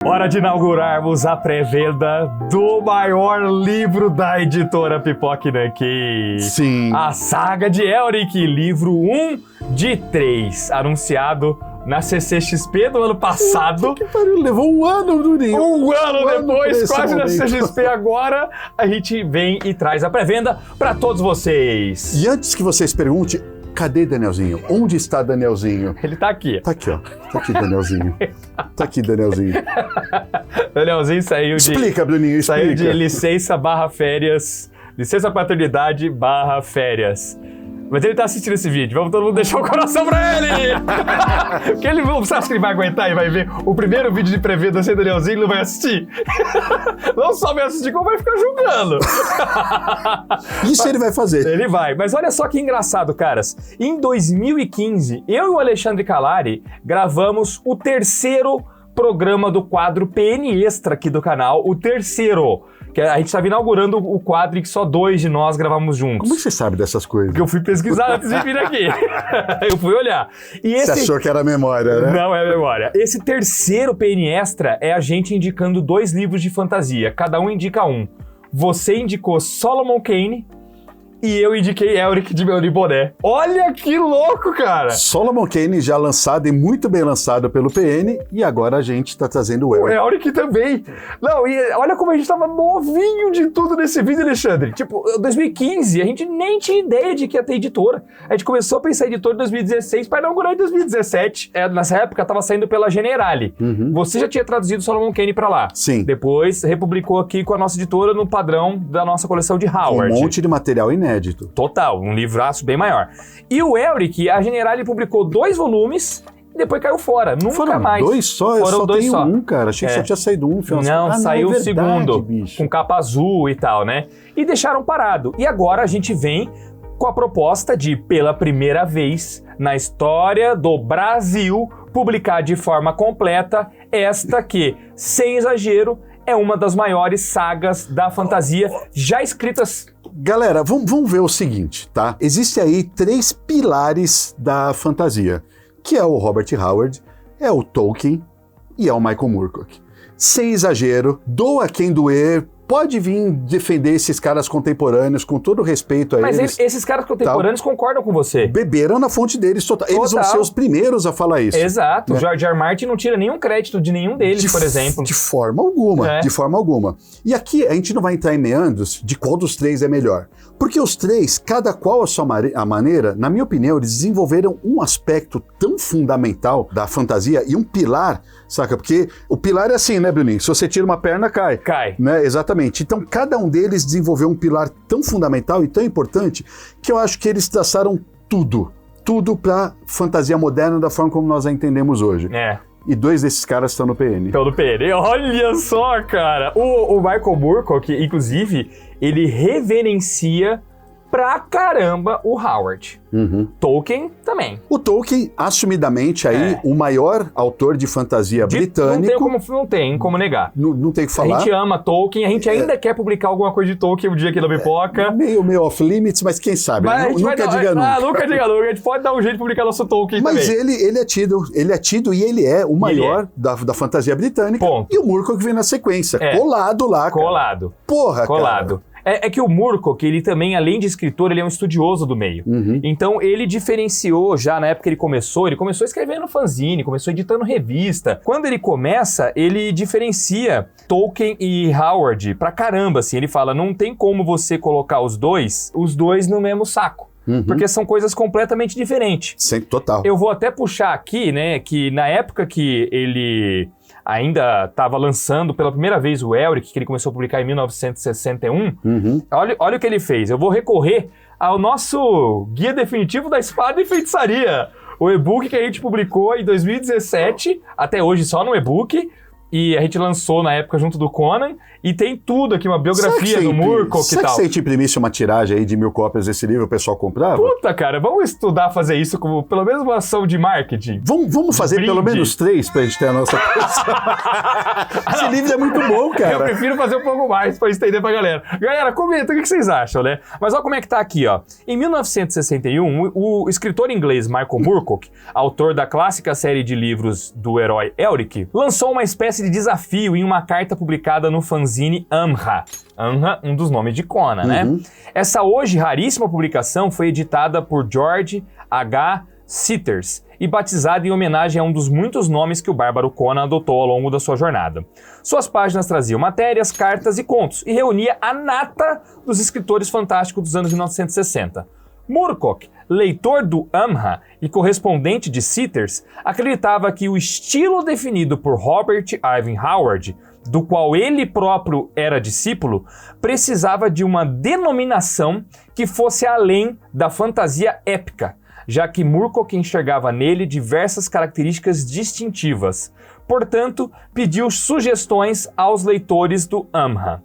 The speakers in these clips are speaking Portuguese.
Hora de inaugurarmos a pré-venda do maior livro da editora Pipoca Nanquim. Sim. A Saga de Elric, livro 1 de 3, anunciado na CCXP do ano passado. Que pariu, levou um ano, Durinho. Um ano depois, quase na CCXP agora, a gente vem e traz a pré-venda para todos vocês. E antes que vocês perguntem, cadê Danielzinho? Onde está Danielzinho? Ele tá aqui. Tá aqui, ó. Tá aqui, Danielzinho. Tá aqui, Danielzinho. Danielzinho saiu de... Explica, Bruninho, explica. Saiu de licença/férias, licença paternidade/férias. Mas ele tá assistindo esse vídeo, vamos todo mundo deixar o coração pra ele! Porque ele, você acha que ele vai aguentar e vai ver o primeiro vídeo de pré-venda sem Danielzinho e não vai assistir? Não só vai assistir, como vai ficar julgando. Isso ele vai fazer. Ele vai. Mas olha só que engraçado, caras. Em 2015, eu e o Alexandre Calari gravamos o terceiro programa do quadro PN Extra aqui do canal, o terceiro. Que a gente estava inaugurando o quadro em que só 2 de nós gravamos juntos. Como você sabe dessas coisas? Porque eu fui pesquisar antes de vir aqui. Eu fui olhar. E esse... Você achou que era memória, né? Não é memória. Esse terceiro PN Extra é a gente indicando 2 livros de fantasia. Cada um indica um. Você indicou Solomon Kane e eu indiquei Elric de Meu Boné. Olha que louco, cara! Solomon Kane já lançado e muito bem lançado pelo PN, e agora a gente tá trazendo o Elric. O Elric também. Não, e olha como a gente tava novinho de tudo nesse vídeo, Alexandre. Tipo, 2015, a gente nem tinha ideia de que ia ter editora. A gente começou a pensar em editora em 2016 para inaugurar em 2017. Nessa época tava saindo pela Generali. Uhum. Você já tinha traduzido Solomon Kane pra lá. Sim. Depois republicou aqui com a nossa editora no padrão da nossa coleção de Howard. Um monte de material inédito. Total, um livraço bem maior. E o Elric, a Generali publicou 2 volumes e depois caiu fora. Nunca Foram mais. 2 só? Eu Foram só 2 tenho só. um, cara. Achei que só tinha saído um. Não, saiu o verdade, segundo, bicho. com capa azul e tal, né? E deixaram parado. E agora a gente vem com a proposta de, pela primeira vez na história do Brasil, publicar de forma completa esta que, sem exagero, é uma das maiores sagas da fantasia já escritas. Galera, vamos ver o seguinte, tá? Existem aí 3 pilares da fantasia, que é o Robert Howard, é o Tolkien e é o Michael Moorcock. Sem exagero, doa quem doer, pode vir defender esses caras contemporâneos com todo o respeito a Mas eles. esses caras contemporâneos concordam com você. Beberam na fonte deles total. Eles vão ser os primeiros a falar isso. Exato. Né? George R. R. Martin não tira nenhum crédito de nenhum deles, por exemplo. De forma alguma, de forma alguma. E aqui a gente não vai entrar em meandros de qual dos 3 é melhor. Porque os 3, cada qual a sua maneira, na minha opinião, eles desenvolveram um aspecto tão fundamental da fantasia e um pilar, saca? Porque o pilar é assim, né, Bruninho? Se você tira uma perna, cai. Cai. Né? Exatamente. Então, cada um deles desenvolveu um pilar tão fundamental e tão importante que eu acho que eles traçaram tudo para fantasia moderna da forma como nós a entendemos hoje. E 2 desses caras estão no PN. Estão no PN. Olha só, cara! O Michael Moorcock, inclusive, ele reverencia pra caramba o Howard. Uhum. Tolkien também. O Tolkien, assumidamente, aí, o maior autor de fantasia britânico. Não tem como negar. Não tem o que falar. A gente ama Tolkien, a gente ainda quer publicar alguma coisa de Tolkien um dia aqui na Pipoca. Meio off-limits, mas quem sabe? Mas nunca diga nunca. Nunca diga nunca. A gente pode dar um jeito de publicar nosso Tolkien mas também. Mas ele é tido e ele é o maior da fantasia britânica. Ponto. E o Moorcock vem na sequência. Colado lá, cara. Colado. Porra, colado. Cara. É que o Moorcock, ele também, além de escritor, ele é um estudioso do meio. Uhum. Então, ele diferenciou já na época que ele começou escrevendo fanzine, começou editando revista. Quando ele começa, ele diferencia Tolkien e Howard pra caramba, assim. Ele fala, não tem como você colocar os dois no mesmo saco. Uhum. Porque são coisas completamente diferentes. Sim, total. Eu vou até puxar aqui, né, que na época que ele ainda estava lançando pela primeira vez o Elric, que ele começou a publicar em 1961, olha o que ele fez. Eu vou recorrer ao nosso Guia Definitivo da Espada e Feitiçaria, o e-book que a gente publicou em 2017, até hoje só no e-book, e a gente lançou na época junto do Conan, e tem tudo aqui, uma biografia do Moorcock e tal. Será que se a gente imprimisse uma tiragem aí de 1000 cópias desse livro, o pessoal comprava? Puta, cara, vamos estudar fazer isso como pelo menos uma ação de marketing. Vamos fazer pelo menos 3 pra gente ter a nossa coleção. Esse livro é muito bom, cara. Eu prefiro fazer um pouco mais pra estender pra galera. Galera, comenta o que vocês acham, né? Mas olha como é que tá aqui, ó. Em 1961, o escritor inglês Michael Moorcock, autor da clássica série de livros do herói Elric, lançou uma espécie espécie de desafio em uma carta publicada no fanzine Amha. Amha, um dos nomes de Conan, né? Essa hoje raríssima publicação foi editada por George H. Sitters e batizada em homenagem a um dos muitos nomes que o bárbaro Conan adotou ao longo da sua jornada. Suas páginas traziam matérias, cartas e contos e reunia a nata dos escritores fantásticos dos anos 1960. Moorcock, leitor do Amha e correspondente de Sitters, acreditava que o estilo definido por Robert Ivan Howard, do qual ele próprio era discípulo, precisava de uma denominação que fosse além da fantasia épica, já que Moorcock enxergava nele diversas características distintivas. Portanto, pediu sugestões aos leitores do Amha.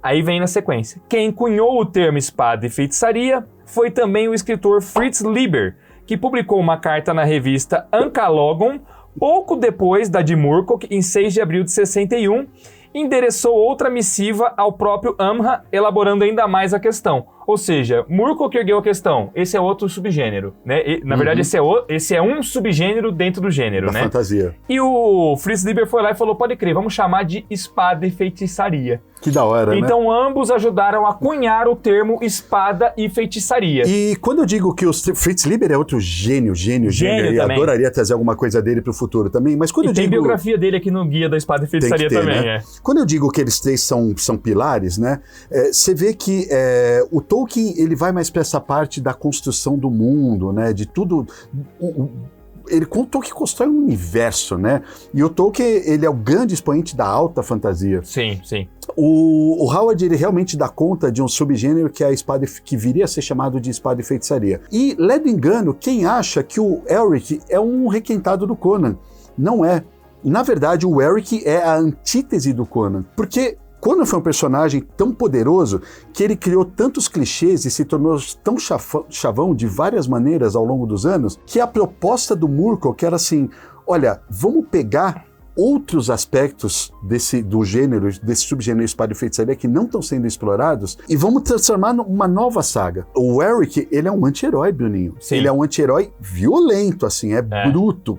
Aí vem na sequência. Quem cunhou o termo espada e feitiçaria foi também o escritor Fritz Leiber, que publicou uma carta na revista Ankalogon pouco depois da de Moorcock, em 6 de abril de 61, endereçou outra missiva ao próprio Amha, elaborando ainda mais a questão. Ou seja, Moorcock ergueu a questão, esse é outro subgênero, né? Na verdade, esse é um subgênero dentro do gênero, da né? fantasia. E o Fritz Leiber foi lá e falou, pode crer, vamos chamar de espada e feitiçaria. Que da hora, então, ambos ajudaram a cunhar o termo espada e feitiçaria. E quando eu digo que o Fritz Leiber é outro gênio, e adoraria trazer alguma coisa dele pro futuro também, mas quando eu digo... tem biografia dele aqui no Guia da Espada e Feitiçaria também, né? Quando eu digo que eles três são pilares, né, você vê que o Tolkien, ele vai mais para essa parte da construção do mundo, né, de tudo... Ele contou que constrói um universo, né? E o Tolkien, ele é o grande expoente da alta fantasia. Sim, sim. O Howard, ele realmente dá conta de um subgênero que é a espada, que viria a ser chamado de espada e feitiçaria. E, ledo engano, quem acha que o Elric é um requentado do Conan? Não é. Na verdade, o Elric é a antítese do Conan. Porque Conan foi um personagem tão poderoso que ele criou tantos clichês e se tornou tão chavão de várias maneiras ao longo dos anos, que a proposta do Moorcock era assim, olha, vamos pegar outros aspectos desse subgênero espada e feitiçaria que não estão sendo explorados e vamos transformar numa nova saga. O Elric, ele é um anti-herói, Bruninho. Sim. Ele é um anti-herói violento, assim, bruto.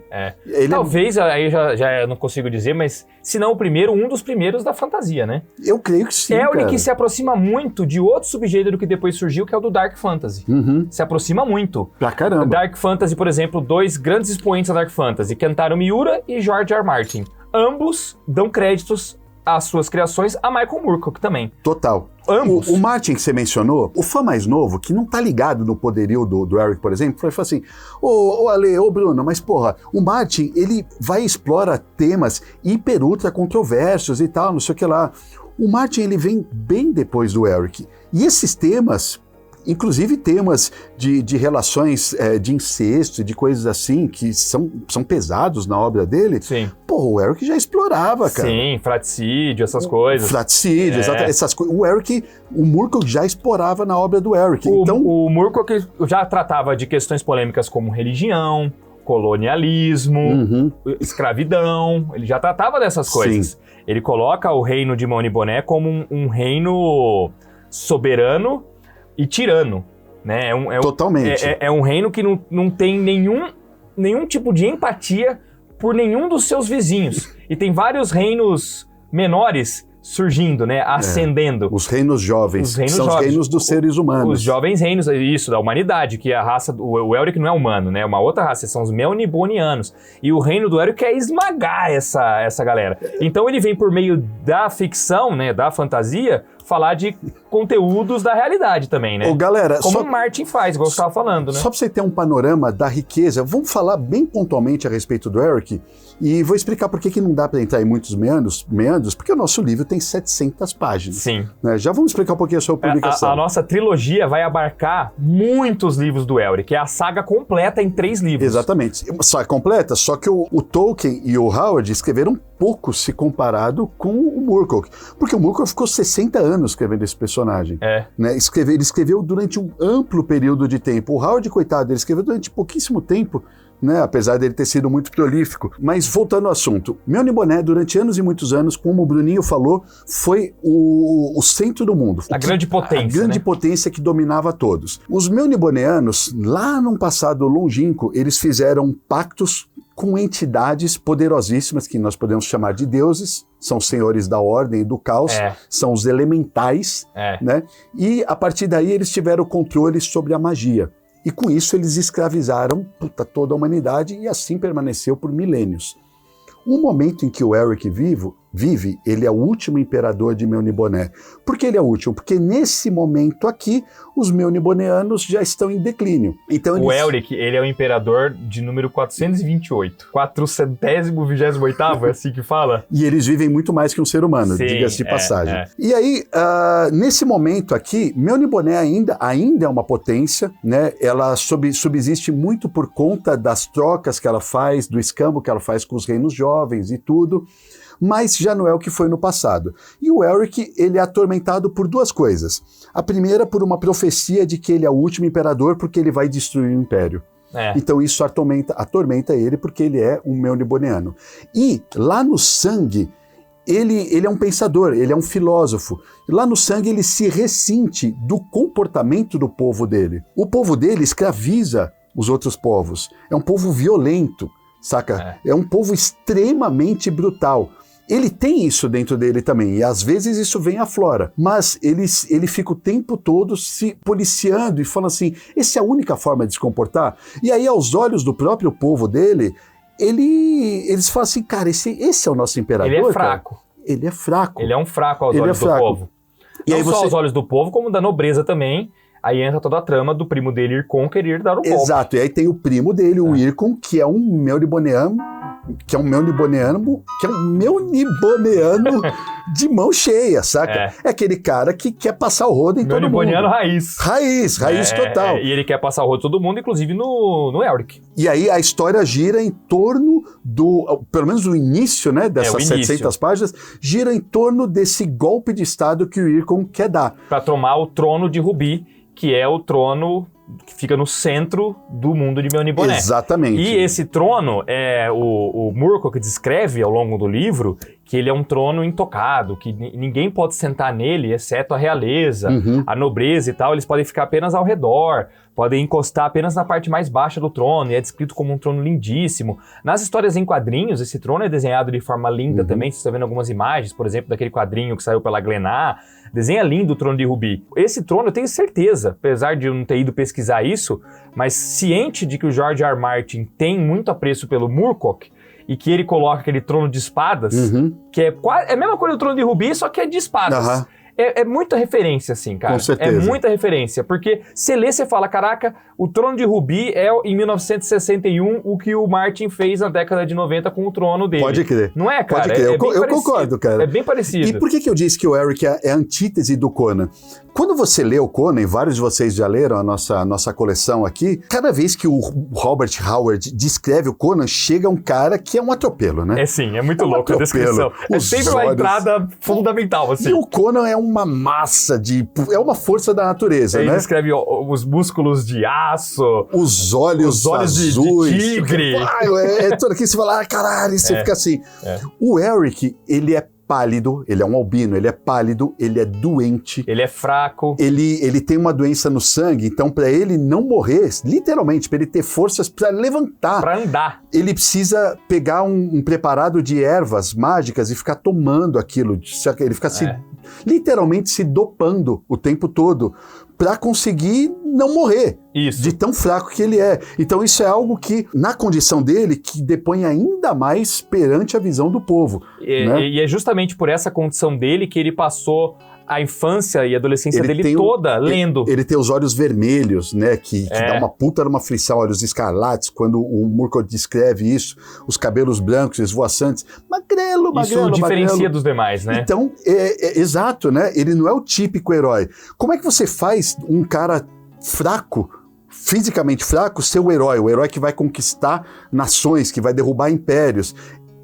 Talvez, aí já não consigo dizer, mas se não o primeiro, um dos primeiros da fantasia, né? Eu creio que sim, Elric se aproxima muito de outro subgênero que depois surgiu, que é o do Dark Fantasy. Se aproxima muito. Pra caramba. Dark Fantasy, por exemplo, dois grandes expoentes da Dark Fantasy, Kentaro Miura e George R. R. Martin. Ambos dão créditos às suas criações a Michael Moorcock também. Total. Ambos. O Martin que você mencionou, o fã mais novo, que não tá ligado no poderio do Elric, por exemplo, foi assim, ô Ale, ô Bruno, mas porra, o Martin, ele vai e explora temas hiper ultra controversos e tal, não sei o que lá. O Martin, ele vem bem depois do Elric. E esses temas, inclusive temas de relações de incesto, de coisas assim, que são pesados na obra dele. Sim. Pô, o Elric já explorava, cara. Sim, fratricídio, essas coisas. Fratricídio, exatamente, essas coisas. O Moorcock já explorava na obra do Elric. O Moorcock já tratava de questões polêmicas como religião, colonialismo, escravidão. Ele já tratava dessas coisas. Sim. Ele coloca o reino de Mão e Boné como um reino soberano e tirano, né? Totalmente. É um reino que não tem nenhum tipo de empatia por nenhum dos seus vizinhos. E tem vários reinos menores surgindo, né? Ascendendo. Os reinos jovens. São os reinos dos seres humanos. Os jovens reinos, isso, da humanidade, que a raça... O Elric não é humano, né? É uma outra raça, são os Melnibonianos. E o reino do Elric quer esmagar essa galera. Então ele vem por meio da ficção, né? Da fantasia, falar de conteúdos da realidade também, né? Galera, como o Martin faz, igual você estava falando, né? Só para você ter um panorama da riqueza, vamos falar bem pontualmente a respeito do Elric e vou explicar por que não dá para entrar em muitos meandros, porque o nosso livro tem 700 páginas. Sim. Né? Já vamos explicar um pouquinho sobre a publicação. A nossa trilogia vai abarcar muitos livros do Elric, é a saga completa em 3 livros. Exatamente. Saga completa, só que o Tolkien e o Howard escreveram pouco se comparado com o Moorcock, porque o Moorcock ficou 60 anos escrevendo esse personagem. Né? Ele escreveu durante um amplo período de tempo. O Howard, coitado, ele escreveu durante pouquíssimo tempo, né? Apesar dele ter sido muito prolífico. Mas voltando ao assunto, Meuniboné, durante anos e muitos anos, como o Bruninho falou, foi o centro do mundo. A grande potência. A grande potência que dominava todos. Os meuniboneanos, lá num passado longínquo, eles fizeram pactos com entidades poderosíssimas, que nós podemos chamar de deuses, são senhores da ordem e do caos, são os elementais, né? E a partir daí eles tiveram controle sobre a magia. E com isso eles escravizaram toda a humanidade e assim permaneceu por milênios. O momento em que o Elric vive, ele é o último imperador de Meuniboné. Por que ele é o último? Porque nesse momento aqui, os meuniboneanos já estão em declínio. Então, o Elric, ele é o imperador de número 428. 428º, é assim que fala? E eles vivem muito mais que um ser humano, diga-se de passagem. E aí, nesse momento aqui, Meuniboné ainda é uma potência, né? Ela subsiste muito por conta das trocas que ela faz, do escambo que ela faz com os reinos jovens e tudo, mas já não é o que foi no passado. E o Elric, ele é atormentado por duas coisas. A primeira, por uma profecia de que ele é o último imperador porque ele vai destruir o império. Então isso atormenta ele porque ele é um meuniboneano. E lá no sangue, ele é um pensador, ele é um filósofo. Lá no sangue ele se ressente do comportamento do povo dele. O povo dele escraviza os outros povos. É um povo violento, saca? É um povo extremamente brutal. Ele tem isso dentro dele também, e às vezes isso vem à flora, mas ele fica o tempo todo se policiando e falando assim, essa é a única forma de se comportar? E aí, aos olhos do próprio povo dele, eles falam assim, cara, esse é o nosso imperador? Ele é fraco. Cara? Ele é fraco. Ele é um fraco aos olhos do povo. E não só aos olhos do povo, como da nobreza também. Aí entra toda a trama do primo dele, Ircon, querer dar o golpe. Exato, e aí tem o primo dele, o Ircon, que é um meuniboneano de mão cheia, saca? É aquele cara que quer passar o rodo em todo mundo. Meuniboneano raiz. Raiz total. E ele quer passar o rodo em todo mundo, inclusive no Elric. E aí a história gira em torno pelo menos o início, né, dessas 700 páginas, gira em torno desse golpe de estado que o Ircon quer dar. Pra tomar o trono de Rubi, que é o trono que fica no centro do mundo de Meuniboné. Exatamente. E esse trono, o Murkoch descreve ao longo do livro que ele é um trono intocado, que ninguém pode sentar nele, exceto a realeza, a nobreza e tal, eles podem ficar apenas ao redor, podem encostar apenas na parte mais baixa do trono, e é descrito como um trono lindíssimo. Nas histórias em quadrinhos, esse trono é desenhado de forma linda também, você está vendo algumas imagens, por exemplo, daquele quadrinho que saiu pela Glenar, desenha lindo o trono de Rubi. Esse trono, eu tenho certeza, apesar de eu não ter ido pesquisar isso, mas ciente de que o George R. R. Martin tem muito apreço pelo Murkoch, e que ele coloca aquele trono de espadas, que é a mesma coisa do trono de Rubi, só que é de espadas. É muita referência, assim, cara. Com certeza. É muita referência, porque você lê, você fala, caraca, o trono de Rubi é, em 1961, o que o Martin fez na década de 90 com o trono dele. Pode crer. Não é, cara? Pode crer. Eu concordo, cara. É bem parecido. E por que eu disse que o Elric é a antítese do Conan? Quando você lê o Conan, e vários de vocês já leram a nossa coleção aqui, cada vez que o Robert Howard descreve o Conan, chega um cara que é um atropelo, né? É muito louco a descrição. É sempre uma entrada fundamental, assim. E o Conan é uma massa é uma força da natureza, né? Ele descreve os músculos de aço, os olhos azuis, de tigre. Tudo aqui você fala, caralho, você fica assim. O Elric, ele é pálido, ele é um albino, ele é pálido, ele é doente. Ele é fraco. Ele tem uma doença no sangue, então para ele não morrer, literalmente, para ele ter forças para levantar. Para andar. Ele precisa pegar um preparado de ervas mágicas e ficar tomando aquilo. Ele fica literalmente se dopando o tempo todo para conseguir não morrer. Isso. De tão fraco que ele é. Então isso é algo que, na condição dele, que depõe ainda mais perante a visão do povo. E é justamente por essa condição dele que ele passou a infância e a adolescência dele toda lendo. Ele tem os olhos vermelhos, né, que dá uma puta numa aflição, olhos escarlates, quando o Murkoch descreve isso, os cabelos brancos, esvoaçantes, magrelo. Isso diferencia dos demais, né? Então, exato, né, ele não é o típico herói. Como é que você faz um cara fraco, fisicamente fraco, ser o herói que vai conquistar nações, que vai derrubar impérios?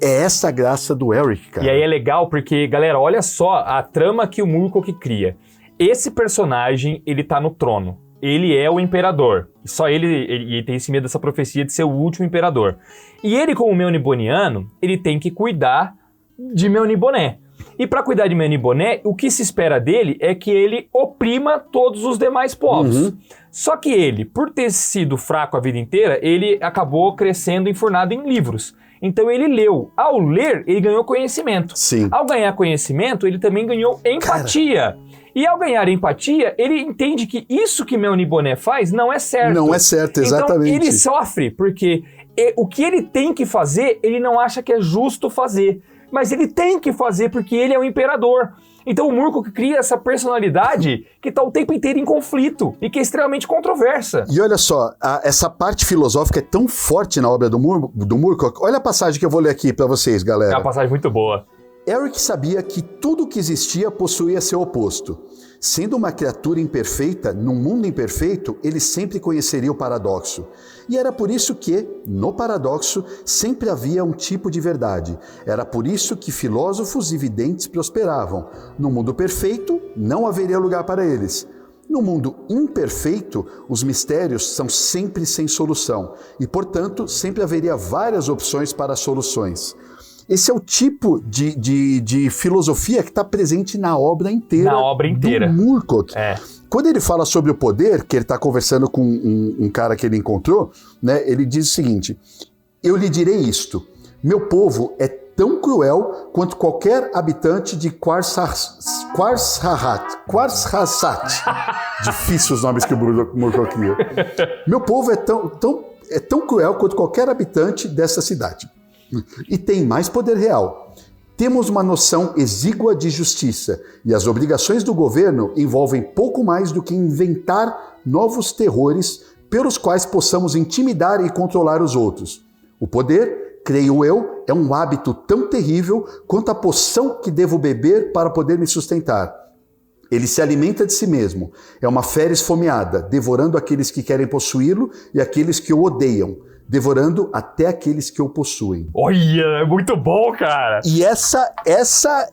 É essa a graça do Elric, cara. E aí é legal porque, galera, olha só a trama que o Murkoch cria. Esse personagem, ele tá no trono. ele é o imperador. Só ele tem esse medo dessa profecia de ser o último imperador. E ele, como Melniboniano, ele tem que cuidar de Melniboné. E para cuidar de Melniboné, o que se espera dele é que ele oprima todos os demais povos. Só que ele, por ter sido fraco a vida inteira, ele acabou crescendo enfurnado em livros. Então ele leu. Ao ler, ele ganhou conhecimento. Sim. Ao ganhar conhecimento, ele também ganhou empatia. E ao ganhar empatia, ele entende que isso que Melniboné faz não é certo. Não é certo, exatamente. Então ele sofre, porque o que ele tem que fazer, ele não acha que é justo fazer. Mas ele tem que fazer porque ele é o imperador. Então o Moorcock cria essa personalidade que está o tempo inteiro em conflito e que é extremamente controversa. E olha só, essa parte filosófica é tão forte na obra do Moorcock. Olha a passagem que eu vou ler aqui para vocês, galera. É uma passagem muito boa. Eric sabia que tudo que existia possuía seu oposto. Sendo uma criatura imperfeita, num mundo imperfeito, ele sempre conheceria o paradoxo. E era por isso que, no paradoxo, sempre havia um tipo de verdade. Era por isso que filósofos e videntes prosperavam. No mundo perfeito, não haveria lugar para eles. No mundo imperfeito, os mistérios são sempre sem solução. E, portanto, sempre haveria várias opções para soluções. Esse é o tipo de filosofia que está presente na obra inteira. Do Moorcock. Quando ele fala sobre o poder, que ele está conversando com um cara que ele encontrou, né, ele diz o seguinte: eu lhe direi isto, meu povo é tão cruel quanto qualquer habitante de Quarzhassat. Difícil os nomes que o Moorcock cria. Meu povo é tão cruel quanto qualquer habitante dessa cidade. E tem mais poder real. Temos uma noção exígua de justiça e as obrigações do governo envolvem pouco mais do que inventar novos terrores pelos quais possamos intimidar e controlar os outros. O poder, creio eu, é um hábito tão terrível quanto a poção que devo beber para poder me sustentar. Ele se alimenta de si mesmo. É uma fera esfomeada, devorando aqueles que querem possuí-lo e aqueles que o odeiam, devorando até aqueles que o possuem. Olha, é muito bom, cara! E essa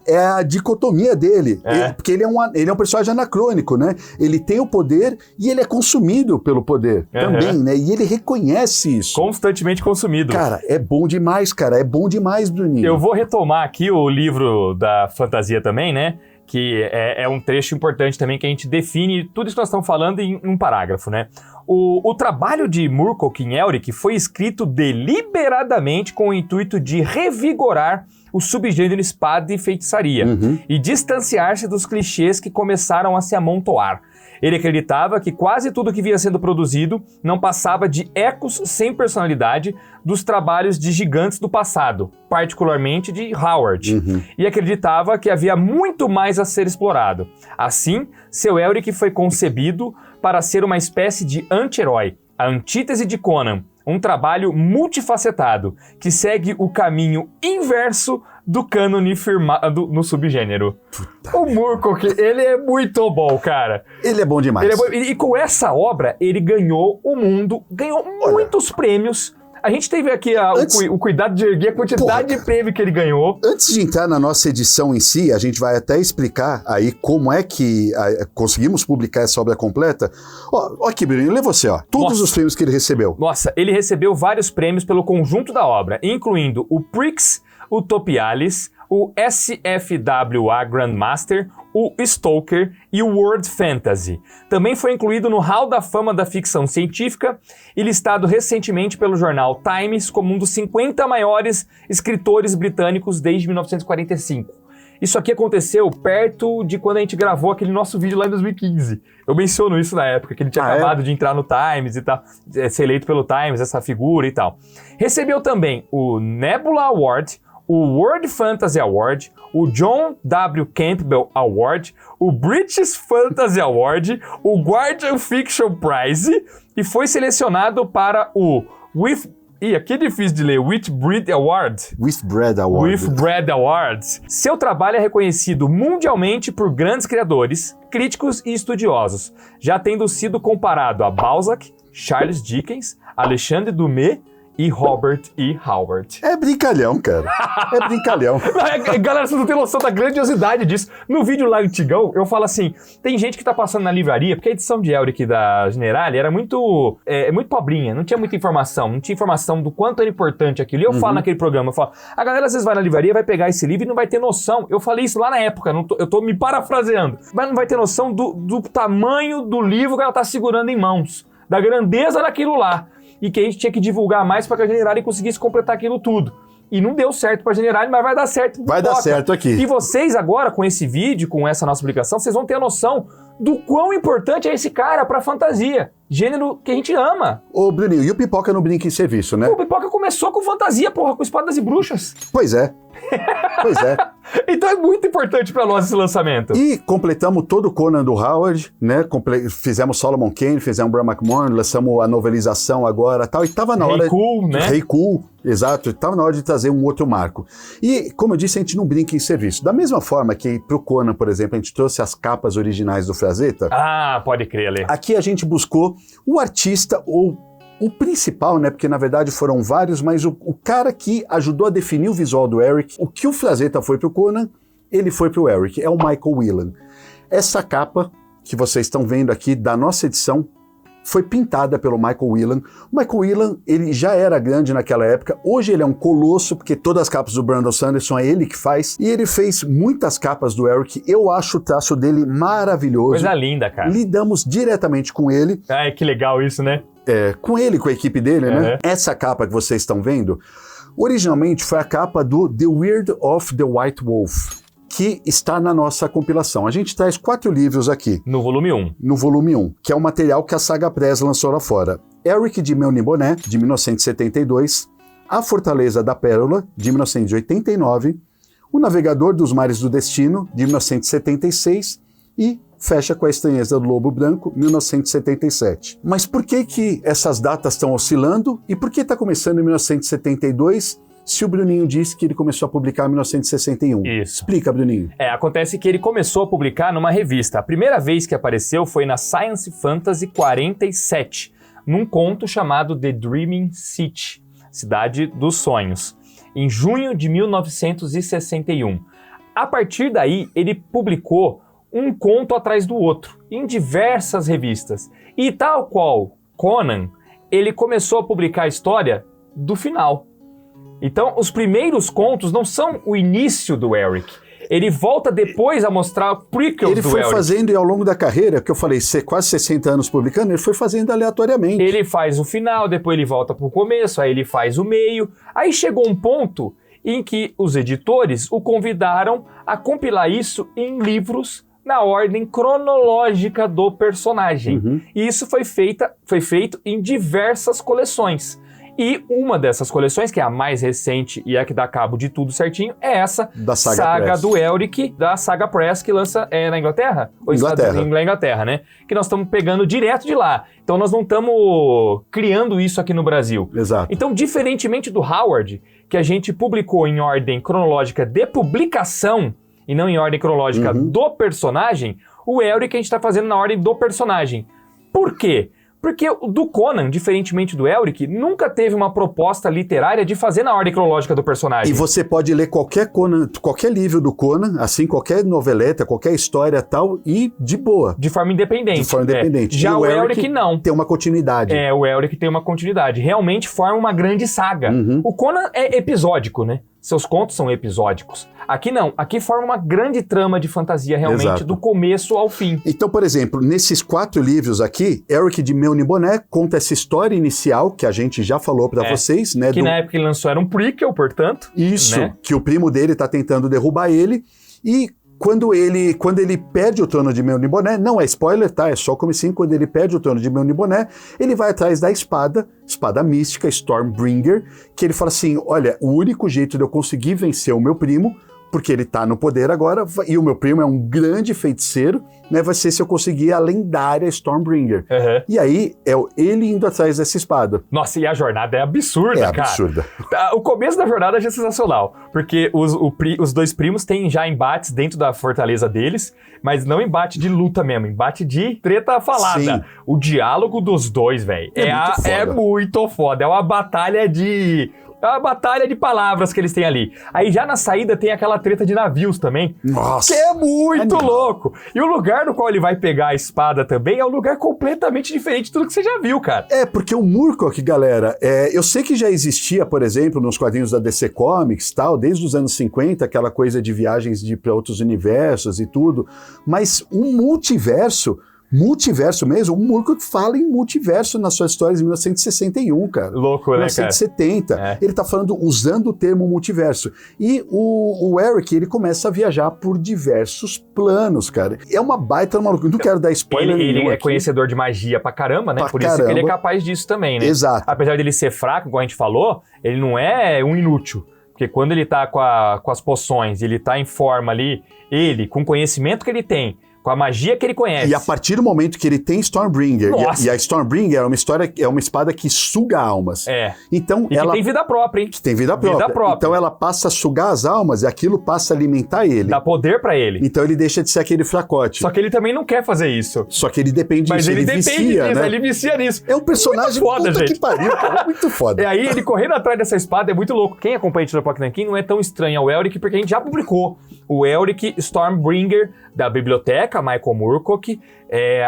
é a dicotomia dele. Porque ele é um personagem anacrônico, né? Ele tem o poder e ele é consumido pelo poder também, né? E ele reconhece isso. Constantemente consumido. Cara, é bom demais, cara. É bom demais, Bruninho. Eu vou retomar aqui o livro da fantasia também, né? Que é um trecho importante também que a gente define tudo isso que nós estamos falando em um parágrafo, né? O trabalho de Moorcock em Elric foi escrito deliberadamente com o intuito de revigorar o subgênero espada e feitiçaria e distanciar-se dos clichês que começaram a se amontoar. Ele acreditava que quase tudo que vinha sendo produzido não passava de ecos sem personalidade dos trabalhos de gigantes do passado, particularmente de Howard, e acreditava que havia muito mais a ser explorado. Assim, seu Elric foi concebido para ser uma espécie de anti-herói, a antítese de Conan, um trabalho multifacetado que segue o caminho inverso do cânone firmado no subgênero. O Moorcock, ele é muito bom, cara. Ele é bom demais. E com essa obra, ele ganhou o mundo, ganhou muitos prêmios. A gente teve aqui o cuidado de erguer a quantidade de prêmio que ele ganhou. Antes de entrar na nossa edição em si, a gente vai até explicar aí como é que conseguimos publicar essa obra completa. Ó aqui, Bruno, lê você, ó. Todos os prêmios que ele recebeu. Nossa, ele recebeu vários prêmios pelo conjunto da obra, incluindo o Prix Utopialis, o SFWA Grandmaster, o Stoker e o World Fantasy. Também foi incluído no Hall da Fama da Ficção Científica e listado recentemente pelo jornal Times como um dos 50 maiores escritores britânicos desde 1945. Isso aqui aconteceu perto de quando a gente gravou aquele nosso vídeo lá em 2015. Eu menciono isso na época, que ele tinha acabado de entrar no Times e tal, ser eleito pelo Times, essa figura e tal. Recebeu também o Nebula Award, o World Fantasy Award, o John W. Campbell Award, o British Fantasy Award, o Guardian Fiction Prize e foi selecionado para o aqui é difícil de ler, Whitbread Award. Whitbread Awards. Seu trabalho é reconhecido mundialmente por grandes criadores, críticos e estudiosos, já tendo sido comparado a Balzac, Charles Dickens, Alexandre Dumas e Robert E. Howard. É brincalhão, cara. É brincalhão. Galera, você não tem noção da grandiosidade disso. No vídeo lá antigão, eu falo assim, tem gente que tá passando na livraria, porque a edição de Elric da Generali era muito pobrinha, não tinha muita informação, não tinha informação do quanto era importante aquilo. E eu falo naquele programa, eu falo, a galera às vezes vai na livraria, vai pegar esse livro e não vai ter noção. Eu falei isso lá na época, eu tô me parafraseando, mas não vai ter noção do tamanho do livro que ela tá segurando em mãos, da grandeza daquilo lá. E que a gente tinha que divulgar mais para que a Generali conseguisse completar aquilo tudo. E não deu certo para a Generali, mas vai dar certo. Vai dar certo aqui. E vocês agora, com esse vídeo, com essa nossa publicação, vocês vão ter a noção do quão importante é esse cara pra fantasia. Gênero que a gente ama. Ô, Bruninho, e o Pipoca não brinca em serviço, né? O Pipoca começou com fantasia, porra, com espadas e bruxas. Pois é. Pois é. Então é muito importante pra nós esse lançamento. E completamos todo o Conan do Howard, né? Fizemos Solomon Kane, fizemos Bram McMahon, lançamos a novelização agora e tal. E tava na hora... Rei Cool, né? Rei Cool, exato. Tava na hora de trazer um outro marco. E, como eu disse, a gente não brinca em serviço. Da mesma forma que pro Conan, por exemplo, a gente trouxe as capas originais do Frazetta. Ah, pode crer, Ale. Aqui a gente buscou o artista ou o principal, né? Porque na verdade foram vários, mas o cara que ajudou a definir o visual do Elric, o que o Frazetta foi pro Conan, ele foi pro Elric, é o Michael Whelan. Essa capa que vocês estão vendo aqui da nossa edição foi pintada pelo Michael Whelan. O Michael Whelan, ele já era grande naquela época, hoje ele é um colosso, porque todas as capas do Brandon Sanderson é ele que faz, e ele fez muitas capas do Elric, eu acho o traço dele maravilhoso. Coisa linda, cara. Lidamos diretamente com ele. Ai, que legal isso, né? Com ele, com a equipe dele, né? Essa capa que vocês estão vendo, originalmente foi a capa do The Weird of the White Wolf, que está na nossa compilação. A gente traz 4 livros aqui. No volume 1. No volume 1, que é o material que a Saga Press lançou lá fora. Elric de Melniboné, de 1972, A Fortaleza da Pérola, de 1989, O Navegador dos Mares do Destino, de 1976 e fecha com A Estranheza do Lobo Branco, 1977. Mas por que essas datas estão oscilando e por que está começando em 1972 se o Bruninho disse que ele começou a publicar em 1961? Isso. Explica, Bruninho. Acontece que ele começou a publicar numa revista. A primeira vez que apareceu foi na Science Fantasy 47, num conto chamado The Dreaming City, Cidade dos Sonhos, em junho de 1961. A partir daí, ele publicou um conto atrás do outro, em diversas revistas. E tal qual Conan, ele começou a publicar a história do final. Então, os primeiros contos não são o início do Elric. Ele volta depois a mostrar prequels do Elric. Ele foi fazendo, e ao longo da carreira, que eu falei, quase 60 anos publicando, ele foi fazendo aleatoriamente. Ele faz o final, depois ele volta pro começo, aí ele faz o meio. Aí chegou um ponto em que os editores o convidaram a compilar isso em livros na ordem cronológica do personagem. E isso foi feito em diversas coleções. E uma dessas coleções, que é a mais recente e a que dá cabo de tudo certinho, é essa da Saga do Elric, da Saga Press, que lança na Inglaterra? Na Inglaterra, né? Que nós estamos pegando direto de lá. Então nós não estamos criando isso aqui no Brasil. Exato. Então, diferentemente do Howard, que a gente publicou em ordem cronológica de publicação, e não em ordem cronológica do personagem, o Elric a gente está fazendo na ordem do personagem. Por quê? Porque o do Conan, diferentemente do Elric, nunca teve uma proposta literária de fazer na ordem cronológica do personagem. E você pode ler qualquer livro do Conan, assim, qualquer noveleta, qualquer história tal, e de boa. De forma independente. De forma independente. Já o Elric não. Tem uma continuidade. O Elric tem uma continuidade. Realmente forma uma grande saga. O Conan é episódico, né? Seus contos são episódicos. Aqui não. Aqui forma uma grande trama de fantasia, realmente, Exato. do começo ao fim. Então, por exemplo, nesses 4 livros aqui, Elric de Melniboné conta essa história inicial, que a gente já falou pra vocês, né? Que na época ele lançou era um prequel, portanto. Isso, né? Que o primo dele tá tentando derrubar ele. E quando ele perde o trono de Melniboné, não é spoiler, tá? É só como assim, quando ele perde o trono de Melniboné, ele vai atrás da espada mística, Stormbringer, que ele fala assim, olha, o único jeito de eu conseguir vencer o meu primo porque ele tá no poder agora, e o meu primo é um grande feiticeiro, né? Vai ser se eu conseguir a lendária Stormbringer. E aí, é ele indo atrás dessa espada. Nossa, e a jornada é absurda, cara. É absurda. O começo da jornada já é sensacional, porque os dois primos têm já embates dentro da fortaleza deles, mas não embate de luta mesmo, embate de treta falada. Sim. O diálogo dos dois, velho, é muito foda. É uma batalha de... É uma batalha de palavras que eles têm ali. Aí já na saída tem aquela treta de navios também. Nossa! Que é muito louco. E o lugar no qual ele vai pegar a espada também é um lugar completamente diferente de tudo que você já viu, cara. Porque o Murkoc, galera, eu sei que já existia, por exemplo, nos quadrinhos da DC Comics, tal, desde os anos 50, aquela coisa de viagens para outros universos e tudo, mas o multiverso mesmo, o Murkoc fala em multiverso nas suas histórias em 1961, cara. Louco, né, 1970. Cara? Ele tá falando, usando o termo multiverso. E o Eric, ele começa a viajar por diversos planos, cara. É uma baita maluca. Não quero dar spoiler Ele é aqui. conhecedor de magia pra caramba, né? Por isso que ele é capaz disso também, né? Exato. Apesar dele ser fraco, como a gente falou, ele não é um inútil. Porque quando ele tá com as poções, ele tá em forma ali, com o conhecimento que ele tem, com a magia que ele conhece. E a partir do momento que ele tem Stormbringer, e a Stormbringer é uma espada que suga almas. Então ela que tem vida própria, hein? Que tem vida própria. Então ela passa a sugar as almas e aquilo passa a alimentar ele. Dá poder pra ele. Então ele deixa de ser aquele fracote. Só que ele também não quer fazer isso. Só que ele depende disso. Mas ele vicia, disso, né? Ele vicia nisso. É um personagem muito foda, gente. Que pariu, cara. Muito foda. E aí ele correndo atrás dessa espada é muito louco. Quem acompanha o Tirapoc Nankin não é tão estranho ao Elric, porque a gente já publicou o Elric Stormbringer da biblioteca, Michael Moorcock,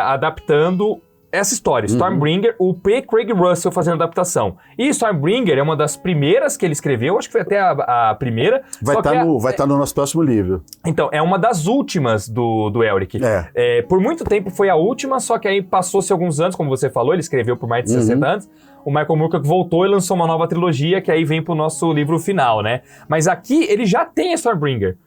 adaptando essa história. Stormbringer, o P. Craig Russell fazendo adaptação. E Stormbringer é uma das primeiras que ele escreveu, acho que foi até a primeira. Vai estar no nosso próximo livro. Então, é uma das últimas do Elric. Por muito tempo foi a última, só que aí passou-se alguns anos, como você falou, ele escreveu por mais de 60 anos. O Michael Moorcock voltou e lançou uma nova trilogia, que aí vem pro nosso livro final, né? Mas aqui ele já tem a Stormbringer.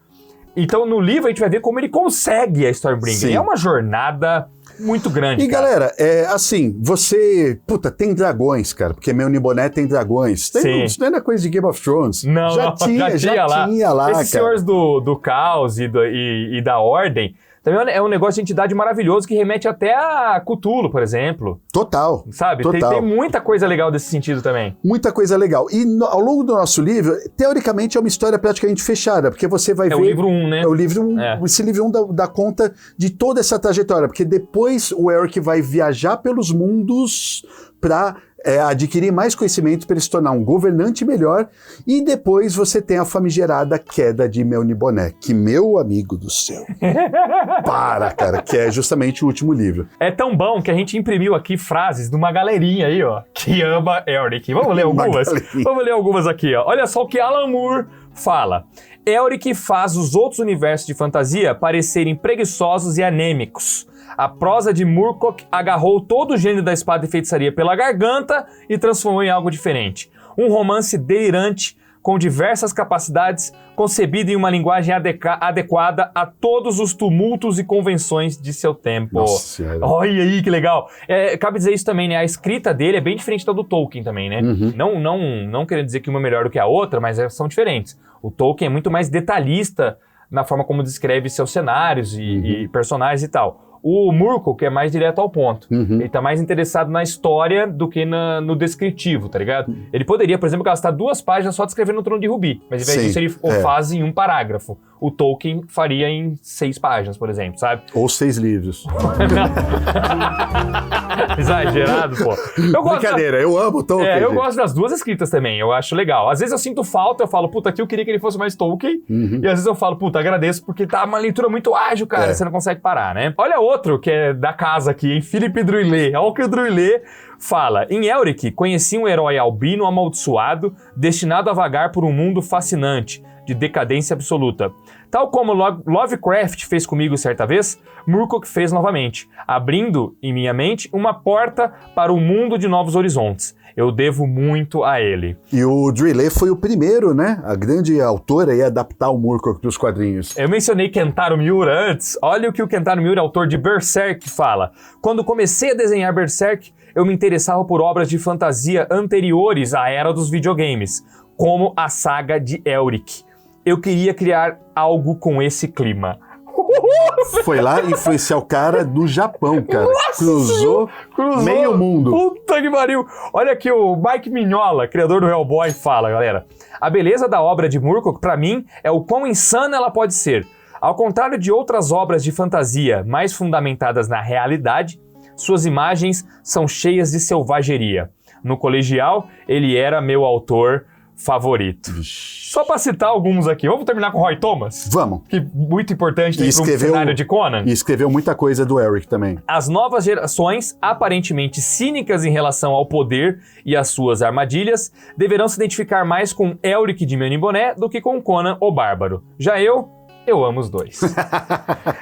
Então, no livro, a gente vai ver como ele consegue a Stormbringer. Sim. É uma jornada muito grande, galera, assim, você... tem dragões, cara, porque meu Niboné tem dragões. Isso não era coisa de Game of Thrones. Não, já tinha lá. Esses senhores do caos e da ordem... Também é um negócio de entidade maravilhoso que remete até a Cthulhu, por exemplo. Total. Sabe? Total. Tem muita coisa legal desse sentido também. Muita coisa legal. E ao longo do nosso livro, teoricamente é uma história praticamente fechada, porque você vai ver... É o livro 1, né? É o livro 1. Esse livro 1 dá conta de toda essa trajetória, porque depois o Eric vai viajar pelos mundos para adquirir mais conhecimento para ele se tornar um governante melhor, e depois você tem a famigerada queda de Melniboné, que meu amigo do céu. Cara, que é justamente o último livro. É tão bom que a gente imprimiu aqui frases de uma galerinha aí, ó, que ama Elric. Vamos ler algumas? Vamos ler algumas aqui, ó. Olha só o que Alan Moore fala. Elric faz os outros universos de fantasia parecerem preguiçosos e anêmicos. A prosa de Moorcock agarrou todo o gênero da espada e feitiçaria pela garganta e transformou em algo diferente. Um romance delirante, com diversas capacidades, concebido em uma linguagem adequada a todos os tumultos e convenções de seu tempo. Nossa, olha aí que legal. Cabe dizer isso também, né? A escrita dele é bem diferente da do Tolkien também, né? Não querendo dizer que uma é melhor do que a outra, mas são diferentes. O Tolkien é muito mais detalhista na forma como descreve seus cenários e personagens e tal. O Moorcock é mais direto ao ponto. Ele tá mais interessado na história do que no descritivo, tá ligado? Ele poderia, por exemplo, gastar 2 páginas só descrevendo o Trono de Rubi, mas ao invés disso ele faz em 1 parágrafo. O Tolkien faria em 6 páginas, por exemplo, sabe? Ou 6 livros. Exagerado, pô. Brincadeira, eu amo Tolkien. Eu gosto das 2 escritas também, eu acho legal. Às vezes eu sinto falta, eu falo, puta, aqui eu queria que ele fosse mais Tolkien. E às vezes eu falo, puta, agradeço, porque tá uma leitura muito ágil, cara, você não consegue parar, né? Olha outro que é da casa aqui, hein? Philippe Druillet. Olha o que o Druillet fala. Em Elric, conheci um herói albino amaldiçoado, destinado a vagar por um mundo fascinante, de decadência absoluta. Tal como Lovecraft fez comigo certa vez, Moorcock fez novamente, abrindo em minha mente uma porta para um mundo de novos horizontes. Eu devo muito a ele. E o Druillet foi o primeiro, né? A grande autora a adaptar o Moorcock para os quadrinhos. Eu mencionei Kentaro Miura antes. Olha o que o Kentaro Miura, autor de Berserk, fala. Quando comecei a desenhar Berserk, eu me interessava por obras de fantasia anteriores à era dos videogames, como a saga de Elric. eu queria criar algo com esse clima. Foi lá influenciar o cara do Japão, cara. Cruzou meio mundo. Puta que pariu. Olha aqui o Mike Mignola, criador do Hellboy, fala, galera. A beleza da obra de Moorcock, pra mim, é o quão insana ela pode ser. Ao contrário de outras obras de fantasia mais fundamentadas na realidade, suas imagens são cheias de selvageria. No colegial, ele era meu autor favorito. Só pra citar alguns aqui. Vamos terminar com Roy Thomas? Vamos. Que muito importante para um cenário de Conan. E escreveu muita coisa do Eric também. As novas gerações, aparentemente cínicas em relação ao poder e às suas armadilhas, deverão se identificar mais com Elric de Meu Boné do que com Conan o Bárbaro. Já eu amo os dois.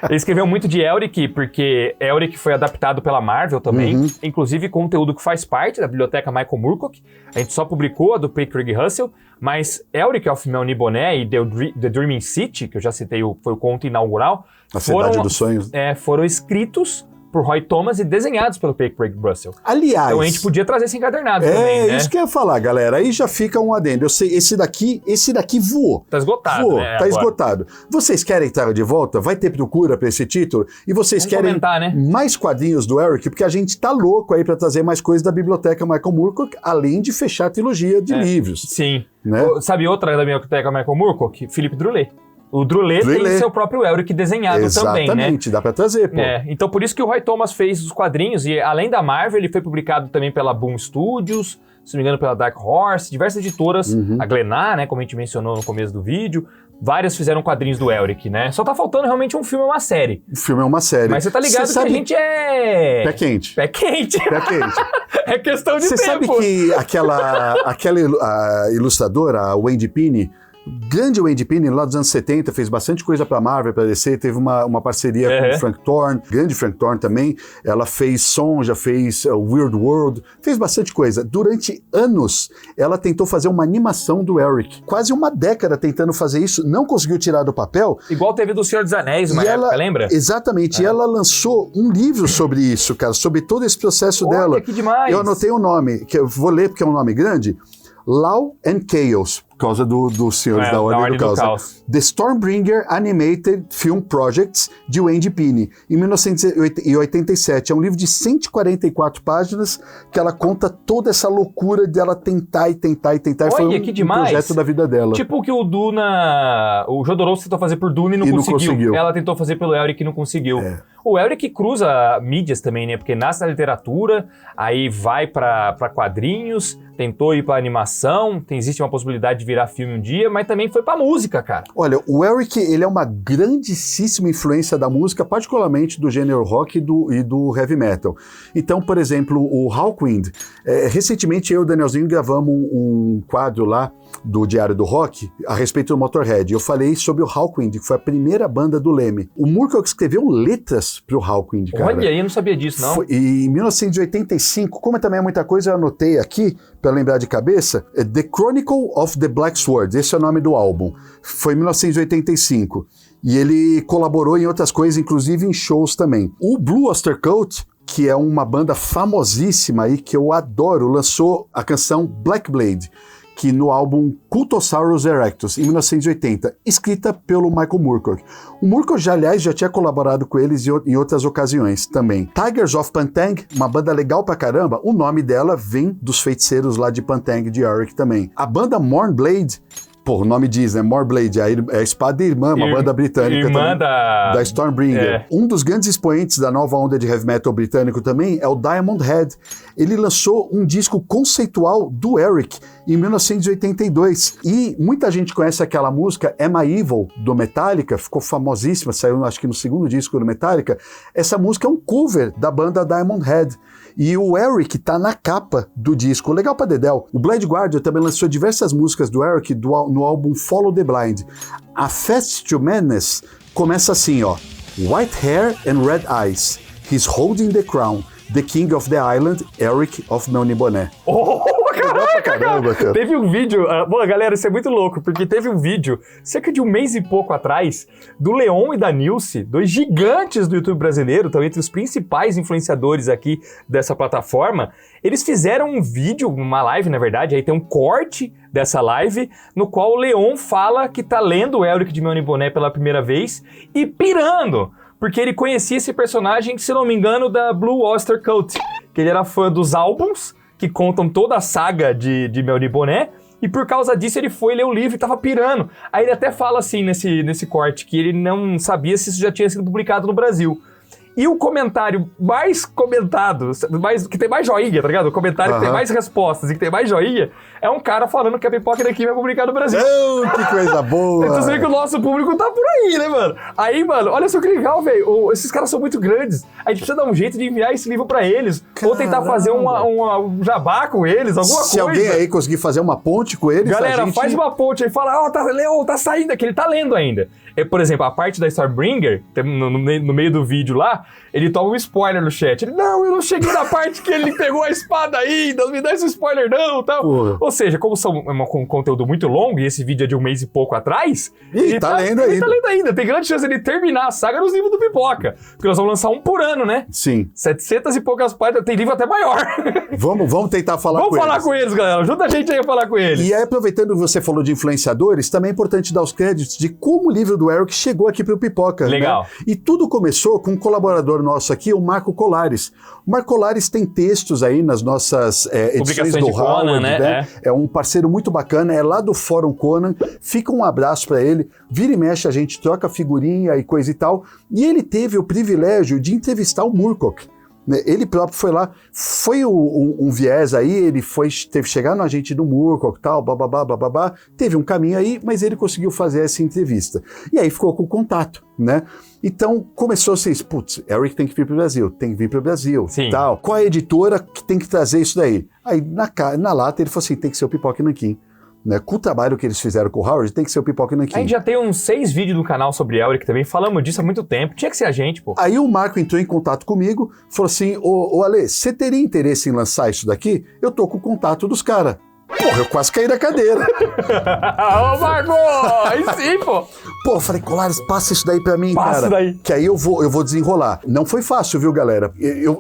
Ele escreveu muito de Elric, porque Elric foi adaptado pela Marvel também, inclusive conteúdo que faz parte da biblioteca Michael Moorcock. A gente só publicou a do P. Craig Russell, mas Elric of Melniboné e The Dreaming City, que eu já citei, foi o conto inaugural, A Cidade dos Sonhos. Foram escritos por Roy Thomas e desenhados pelo P. Craig Russell. Aliás... Então a gente podia trazer esse encadernado também, né? É isso que eu ia falar, galera. Aí já fica um adendo. Eu sei, esse daqui voou. Tá esgotado, voou, né? Tá esgotado. Vocês querem estar de volta? Vai ter procura pra esse título? E vocês Vamos querem comentar, né? mais quadrinhos do Eric? Porque a gente tá louco aí pra trazer mais coisas da biblioteca Michael Moorcock, além de fechar a trilogia de livros. Sim. Né? Sabe outra da biblioteca Michael Moorcock? Philippe Druillet. O Druillet tem seu próprio Elric desenhado também, né? Exatamente, dá pra trazer, pô. Então por isso que o Roy Thomas fez os quadrinhos, e além da Marvel, ele foi publicado também pela Boom Studios, se não me engano pela Dark Horse, diversas editoras, a Glenar, né, como a gente mencionou no começo do vídeo, várias fizeram quadrinhos do Elric, né? Só tá faltando realmente um filme ou uma série. O filme é uma série. Mas você tá ligado que a gente é... Pé quente. Pé quente. Pé quente. É questão de tempo. Você sabe que aquela ilustradora, a Wendy Pini, grande Wendy Pini, lá dos anos 70, fez bastante coisa pra Marvel, pra DC, teve uma parceria com o Frank Thorne, grande Frank Thorne também, ela fez som, já fez Weird World, fez bastante coisa. Durante anos, ela tentou fazer uma animação do Eric, quase uma década tentando fazer isso, não conseguiu tirar do papel. Igual teve do Senhor dos Anéis, uma época, lembra? Exatamente, e ela lançou um livro sobre isso, cara, sobre todo esse processo dela. Olha, que demais! Eu anotei o nome, que eu vou ler porque é um nome grande, Law and Chaos, por causa dos Senhores da Ordem do Caos. The Stormbringer Animated Film Projects, de Wendy Pini, em 1987. É um livro de 144 páginas que ela conta toda essa loucura de ela tentar. Olha, foi que demais. projeto da vida dela. Tipo o que o Jodorowsky tentou fazer por Duna e não conseguiu. Ela tentou fazer pelo Elric e não conseguiu. O Elric cruza mídias também, né? Porque nasce na literatura, aí vai pra quadrinhos, tentou ir pra animação, existe uma possibilidade de virar filme um dia, mas também foi pra música, cara. Olha, o Eric, ele é uma grandíssima influência da música, particularmente do gênero rock e do heavy metal. Então, por exemplo, o Hawkwind, recentemente eu e o Danielzinho gravamos um quadro lá do Diário do Rock a respeito do Motorhead. Eu falei sobre o Hawkwind, que foi a primeira banda do Leme. O Moorcock escreveu letras pro Hawkwind, cara. Olha aí, eu não sabia disso, não. E em 1985, como também é muita coisa, eu anotei aqui, para lembrar de cabeça, The Chronicle of the Black Sword, esse é o nome do álbum. Foi em 1985. E ele colaborou em outras coisas, inclusive em shows também. O Blue Oyster Cult, que é uma banda famosíssima aí, que eu adoro, lançou a canção Black Blade, que no álbum Cultosaurus Erectus, em 1980, escrita pelo Michael Moorcock. O Moorcock, aliás, já tinha colaborado com eles em outras ocasiões também. Tigers of Pantang, uma banda legal pra caramba, o nome dela vem dos feiticeiros lá de Pantang, de Eric também. A banda Mournblade, o nome diz, né? Mournblade, a espada irmã, uma banda britânica também, da Stormbringer. Um dos grandes expoentes da nova onda de heavy metal britânico também é o Diamond Head. Ele lançou um disco conceitual do Eric em 1982. E muita gente conhece aquela música Am I Evil, do Metallica, ficou famosíssima, saiu acho que no segundo disco do Metallica. Essa música é um cover da banda Diamond Head. E o Eric tá na capa do disco, legal pra dedéu. O Blind Guardian também lançou diversas músicas do Eric no álbum Follow the Blind. A Fast to Madness começa assim, ó. White hair and red eyes. He's holding the crown. The King of the Island, Eric of Melniboné. Caramba, cara. Teve um vídeo, bom, galera, isso é muito louco, porque teve um vídeo, cerca de um mês e pouco atrás, do Leon e da Nilce, dois gigantes do YouTube brasileiro, estão entre os principais influenciadores aqui dessa plataforma. Eles fizeram um vídeo, uma live, na verdade, aí tem um corte dessa live, no qual o Leon fala que tá lendo o Elric de Mel Boné pela primeira vez e pirando, porque ele conhecia esse personagem, se não me engano, da Blue Oyster Cult, que ele era fã dos álbuns que contam toda a saga de Mel Boné, e por causa disso ele foi ler o livro e tava pirando. Aí ele até fala assim nesse corte, que ele não sabia se isso já tinha sido publicado no Brasil. E o comentário mais comentado, que tem mais joinha, tá ligado? O comentário que tem mais respostas e que tem mais joinha, é um cara falando que a Pipoca daqui vai publicar no Brasil. Oh, que coisa boa! Então você vê que o nosso público tá por aí, né, mano? Aí, mano, olha só que legal, velho. Esses caras são muito grandes. A gente precisa dar um jeito de enviar esse livro pra eles. Caramba. Ou tentar fazer um jabá com eles, alguma coisa. Se alguém aí conseguir fazer uma ponte com eles, galera, faz uma ponte aí. Fala, Leon, tá saindo aqui. Ele tá lendo ainda. Por exemplo, a parte da Stormbringer, no meio do vídeo lá, ele toma um spoiler no chat. Ele, não, eu não cheguei na parte que ele pegou a espada ainda, não me dá esse spoiler não, tal. Porra. Ou seja, como são um conteúdo muito longo, e esse vídeo é de 1 mês e pouco atrás, ele tá lendo ainda. Tem grande chance de ele terminar a saga nos livros do Pipoca. Porque nós vamos lançar um por ano, né? Sim. 700 e poucas páginas, tem livro até maior. Vamos tentar falar com eles. Vamos falar com eles, galera. Ajuda a gente aí a falar com eles. E aí, aproveitando que você falou de influenciadores, também é importante dar os créditos de como o livro do Elric chegou aqui pro Pipoca. Legal. Né? E tudo começou com um colaborador nosso aqui, o Marco Colares. O Marco Colares tem textos aí nas nossas edições do Howard, né? É um parceiro muito bacana, é lá do Fórum Conan. Fica um abraço para ele. Vira e mexe, a gente troca figurinha e coisa e tal. E ele teve o privilégio de entrevistar o Moorcock. Ele próprio foi lá, foi um viés aí, ele teve que chegar no agente do Moorcock e tal, bababá, teve um caminho aí, mas ele conseguiu fazer essa entrevista. E aí ficou com o contato, né? Então começou a ser isso, putz, Elric tem que vir pro Brasil, tal. Qual a editora que tem que trazer isso daí? Aí na lata ele falou assim, tem que ser o Pipoca e Nanquim. Né? Com o trabalho que eles fizeram com o Howard, tem que ser o Pipoca e Nanquim. A gente já tem uns 6 vídeos no canal sobre Elric também, falamos disso há muito tempo, tinha que ser a gente, pô. Aí o Marco entrou em contato comigo, falou assim, ô Ale, você teria interesse em lançar isso daqui? Eu tô com o contato dos caras. Porra, eu quase caí da cadeira. Ô, Marco! Aí sim, pô! Pô, eu falei, Colares, passa isso daí pra mim, passa cara. Daí. Que aí eu vou desenrolar. Não foi fácil, viu, galera?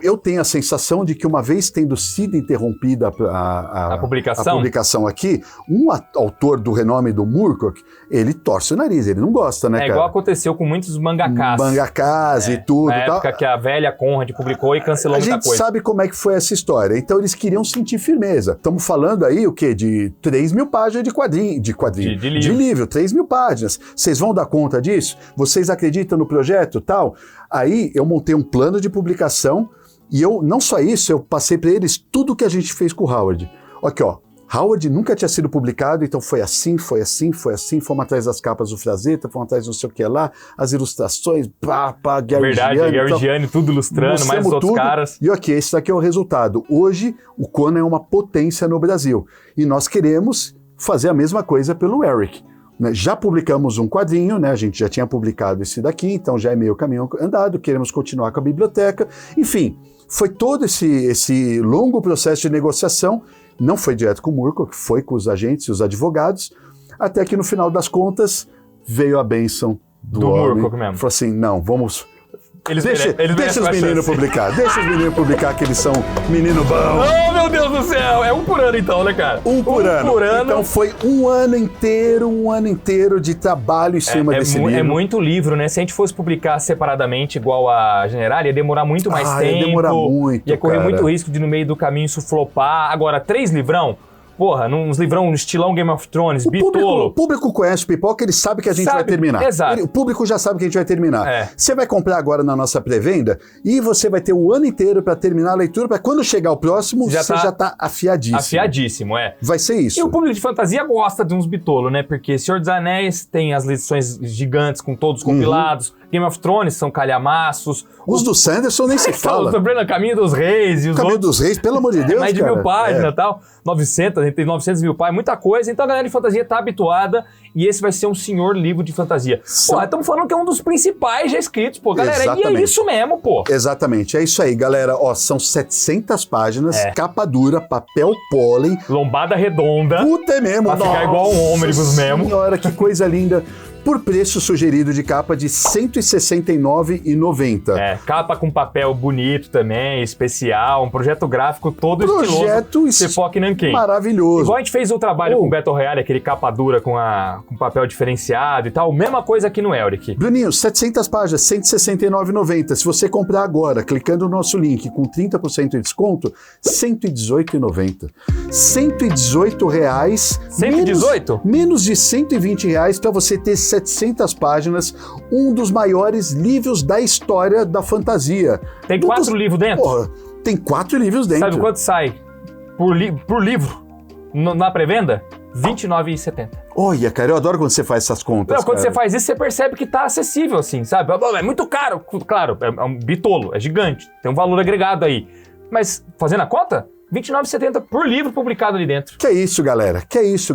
Eu tenho a sensação de que uma vez tendo sido interrompida a publicação aqui, um autor do renome do Moorcock, ele torce o nariz, ele não gosta, né, cara? É igual aconteceu com muitos mangakás. Mangakás e tudo. Na época que a velha Conrad publicou e cancelou muita coisa. A gente sabe como é que foi essa história. Então eles queriam sentir firmeza. Estamos falando aí, o quê? De 3 mil páginas de livro, 3 mil páginas. Vocês vão dar conta disso? Vocês acreditam no projeto, tal? Aí eu montei um plano de publicação e não só isso, eu passei para eles tudo que a gente fez com o Howard. Aqui, ó. Howard nunca tinha sido publicado, então foi assim, fomos atrás das capas do Frazetta, fomos atrás não sei o que lá, as ilustrações, Gary Gianni, tudo ilustrando, mais os outros caras. E ok, esse daqui é o resultado. Hoje, o Conan é uma potência no Brasil, e nós queremos fazer a mesma coisa pelo Elric. Já publicamos um quadrinho, né? A gente já tinha publicado esse daqui, então já é meio caminho andado, queremos continuar com a biblioteca. Enfim, foi todo esse longo processo de negociação. Não foi direto com o Moorcock, foi com os agentes e os advogados, até que no final das contas veio a bênção do Moorcock mesmo. Falou assim, não, vamos... Deixa os meninos publicar, que eles são menino bom. Oh, meu Deus do céu! É um por ano então, né, cara? Um por ano. Então foi um ano inteiro de trabalho em cima desse livro. É muito livro, né? Se a gente fosse publicar separadamente igual a General, ia demorar muito mais tempo. Ia demorar muito, ia correr muito risco de no meio do caminho isso flopar. Agora, 3 livrão... Porra, uns livrão estilão Game of Thrones, bitolo. O público conhece o Pipoca, ele sabe que a gente vai terminar. Exato. O público já sabe que a gente vai terminar. Você vai comprar agora na nossa pré-venda e você vai ter o ano inteiro para terminar a leitura, para quando chegar o próximo, você já tá afiadíssimo. Afiadíssimo, Vai ser isso. E o público de fantasia gosta de uns bitolos, né? Porque Senhor dos Anéis tem as lições gigantes com todos compilados. Game of Thrones são calhamaços. Os do Sanderson nem se fala. O Caminho dos Reis. E os Caminho dos Reis, pelo amor de Deus, mais de 1000 páginas e tal. 900 mil páginas, muita coisa. Então a galera de fantasia tá habituada e esse vai ser um senhor livro de fantasia. Pô, estamos falando que é um dos principais já escritos, pô. Galera, exatamente. E é isso mesmo, pô. Exatamente, é isso aí, galera. Ó, são 700 páginas, capa dura, papel pólen. Lombada redonda. Puta, é mesmo. Pra ficar igual um ônibus mesmo. Senhora, que coisa linda. por preço sugerido de capa de R$ 169,90. Capa com papel bonito também, especial, um projeto gráfico todo estiloso. Epoch Nankin. Maravilhoso. Igual a gente fez o trabalho com o Battle Royale, aquele capa dura com papel diferenciado e tal, mesma coisa aqui no Elric. Bruninho, 700 páginas, R$ 169,90. Se você comprar agora, clicando no nosso link com 30% de desconto, R$ 118,90. R$ 118. 118? Menos de R$ 120 para você ter 700 páginas, um dos maiores livros da história da fantasia. Tem 4 livros dentro? Porra, tem 4 livros dentro. Sabe quanto sai por livro na pré-venda? R$ 29,70. Olha, cara, eu adoro quando você faz essas contas. Não, quando você faz isso, você percebe que tá acessível, assim, sabe? É muito caro. Claro, é um bitolo, é gigante. Tem um valor agregado aí. Mas, fazendo a conta, R$ 29,70 por livro publicado ali dentro. Que isso, galera. Isso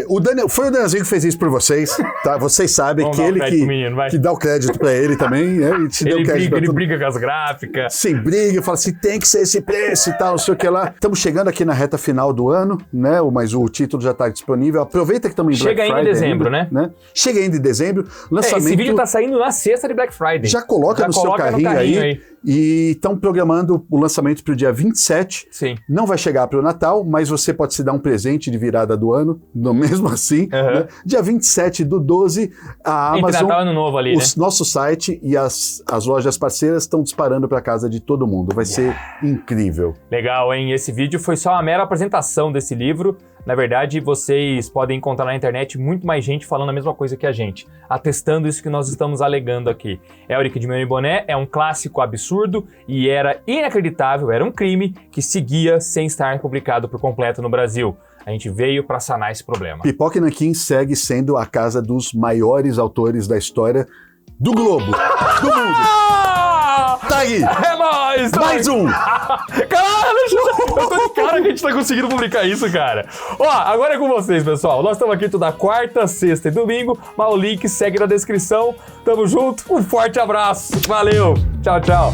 o Daniel, foi o Danielzinho que fez isso por vocês, tá? Vocês sabem que ele que dá o crédito pra ele também, né? Ele briga com as gráficas. Sim, briga, fala assim, tem que ser esse preço e tal, não sei o que lá. Estamos chegando aqui na reta final do ano, né? Mas o título já tá disponível. Aproveita que estamos em Black Friday. Chega ainda em dezembro, né? Chega ainda em dezembro. Lançamento... Esse vídeo tá saindo na sexta de Black Friday. Já coloca no seu carrinho aí. E estão programando o lançamento para o dia 27. Sim. Não vai chegar para o Natal, mas você pode se dar um presente de virada do ano, mesmo assim. Né? Dia 27/12, a Amazon, entre Natal e Ano Novo ali, né? Nosso site e as lojas parceiras estão disparando para casa de todo mundo. Vai ser incrível. Legal, hein? Esse vídeo foi só uma mera apresentação desse livro. Na verdade, vocês podem encontrar na internet muito mais gente falando a mesma coisa que a gente, atestando isso que nós estamos alegando aqui. Elric de Melhor Boné é um clássico absurdo e era inacreditável, era um crime que seguia sem estar publicado por completo no Brasil. A gente veio para sanar esse problema. Epoch Nankin segue sendo a casa dos maiores autores da história do globo, do mundo. Tá aí! É nóis! Mais um! Cara, eu tô de cara que a gente tá conseguindo publicar isso, cara. Ó, agora é com vocês, pessoal. Nós estamos aqui toda quarta, sexta e domingo, mas o link segue na descrição. Tamo junto, um forte abraço. Valeu! Tchau, tchau.